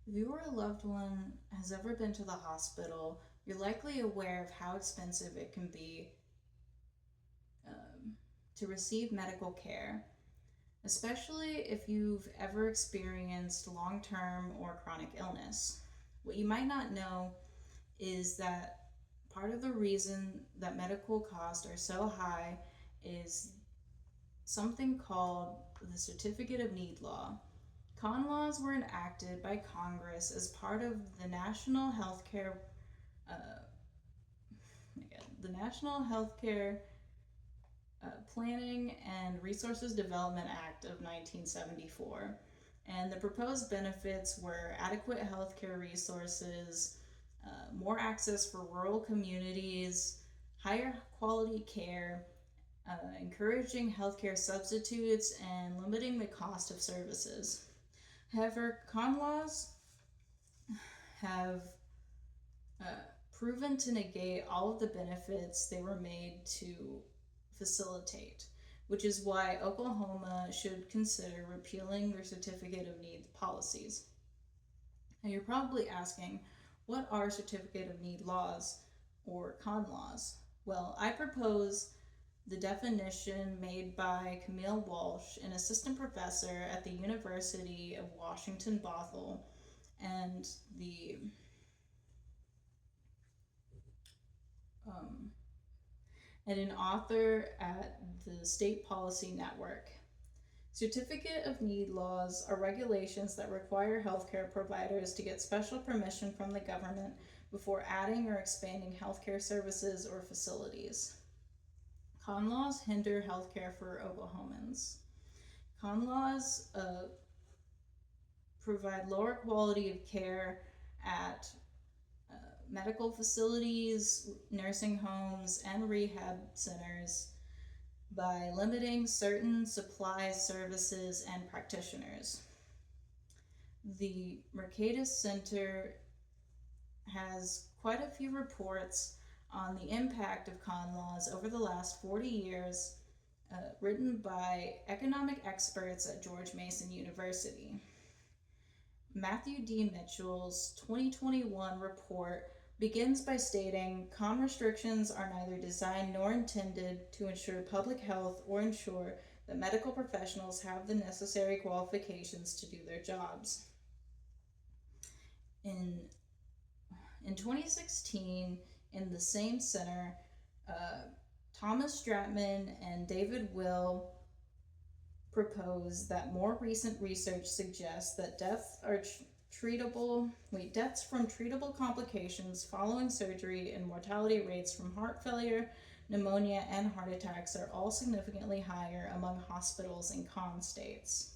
If you or a loved one has ever been to the hospital, you're likely aware of how expensive it can be um, to receive medical care, especially if you've ever experienced long term or chronic illness. What you might not know is that part of the reason that medical costs are so high is something called the Certificate of Need Law. Con laws were enacted by Congress as part of the uh, National Healthcare Planning and Resources Development Act of 1974. And the proposed benefits were adequate healthcare resources, more access for rural communities, higher quality care, encouraging healthcare substitutes, and limiting the cost of services. However, con laws have uh, proven to negate all of the benefits they were made to facilitate, which is why Oklahoma should consider repealing their Certificate of Need policies. Now, you're probably asking, what are Certificate of Need laws or con laws? Well, I propose the definition made by Camille Walsh, an assistant professor at the University of Washington Bothell, and the um, and an author at the State Policy Network. Certificate of Need laws are regulations that require healthcare providers to get special permission from the government before adding or expanding healthcare services or facilities. Con laws hinder healthcare for Oklahomans. Con laws provide lower quality of care at uh, medical facilities, nursing homes, and rehab centers by limiting certain supplies, services, and practitioners. The Mercatus Center has quite a few reports on the impact of con laws over the last 40 years, written by economic experts at George Mason University. Matthew D. Mitchell's 2021 report begins by stating con restrictions are neither designed nor intended to ensure public health or ensure that medical professionals have the necessary qualifications to do their jobs. In, in 2016, in the same center, uh, Thomas Stratman and David Will propose that more recent research suggests that deaths from treatable complications following surgery and mortality rates from heart failure, pneumonia, and heart attacks are all significantly higher among hospitals in con states.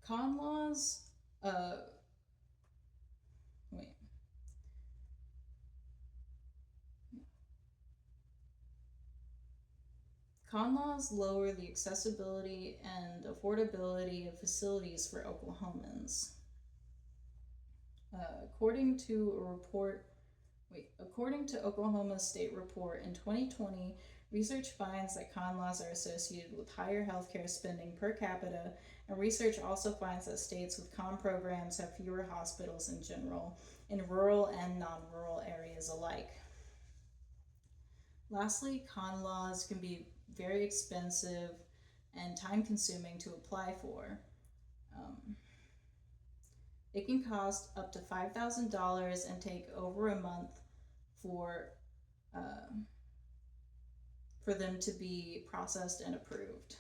Con laws, uh, wait, con laws lower the accessibility and affordability of facilities for Oklahomans. According to a report According to Oklahoma State Report in 2020, research finds that con laws are associated with higher healthcare spending per capita, and research also finds that states with con programs have fewer hospitals in general, in rural and non rural areas alike. Lastly, con laws can be very expensive and time consuming to apply for. Um, it can cost up to $5,000 and take over a month for uh, for them to be processed and approved.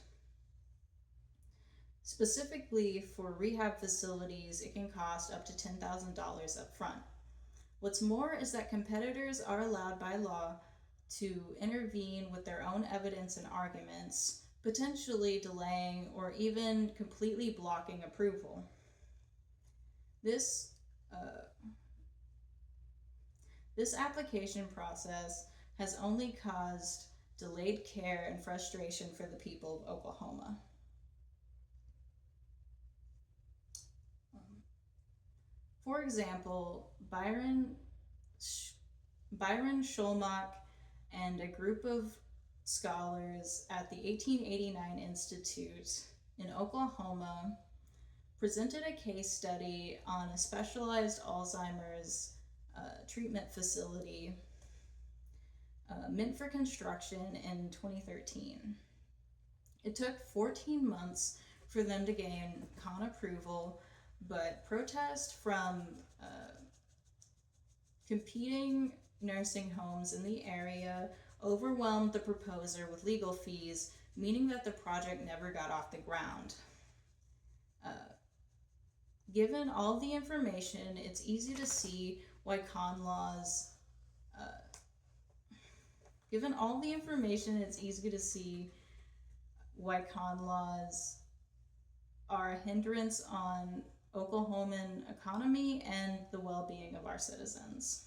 Specifically for rehab facilities, it can cost up to $10,000 up front. What's more is that competitors are allowed by law to intervene with their own evidence and arguments, potentially delaying or even completely blocking approval. This uh, this application process has only caused delayed care and frustration for the people of Oklahoma. For example, Byron Scholmach and a group of scholars at the 1889 Institute in Oklahoma presented a case study on a specialized Alzheimer's treatment facility meant for construction in 2013. It took 14 months for them to gain con approval, but protest from competing nursing homes in the area overwhelmed the proposer with legal fees, meaning that the project never got off the ground. Given all the information, it's easy to see why con laws Given all the information, it's easy to see why con laws are a hindrance on Oklahoman economy and the well-being of our citizens.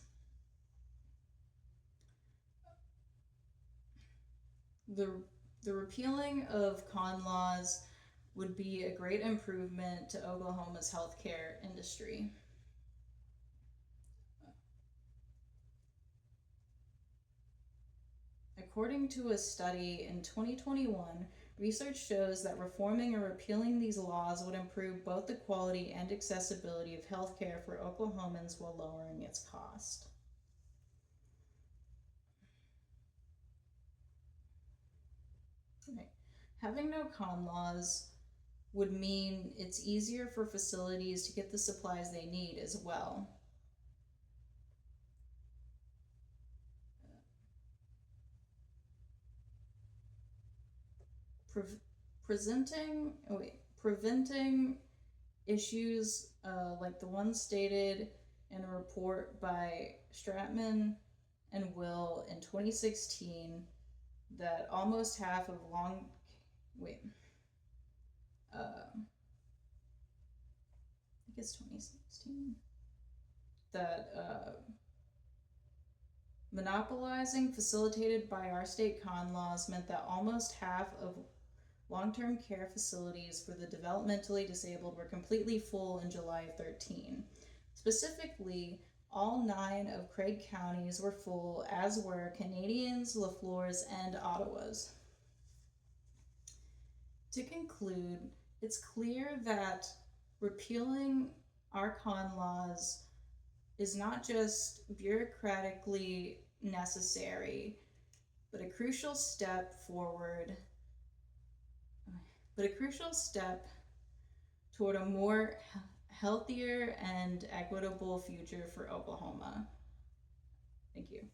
The repealing of con laws would be a great improvement to Oklahoma's healthcare industry. According to a study in 2021, research shows that reforming or repealing these laws would improve both the quality and accessibility of healthcare for Oklahomans while lowering its cost. Okay. Having no con laws would mean it's easier for facilities to get the supplies they need as well. Preventing issues like the one stated in a report by Stratman and Will in 2016 that almost half of I think it's 2016, that monopolizing facilitated by our state con laws meant that almost half of long-term care facilities for the developmentally disabled were completely full in July of 13. Specifically, all 9 of Craig counties were full, as were Canadians, LaFleur's, and Ottawa's. To conclude, it's clear that repealing our con laws is not just bureaucratically necessary, but a crucial step toward a more healthier and equitable future for Oklahoma. Thank you.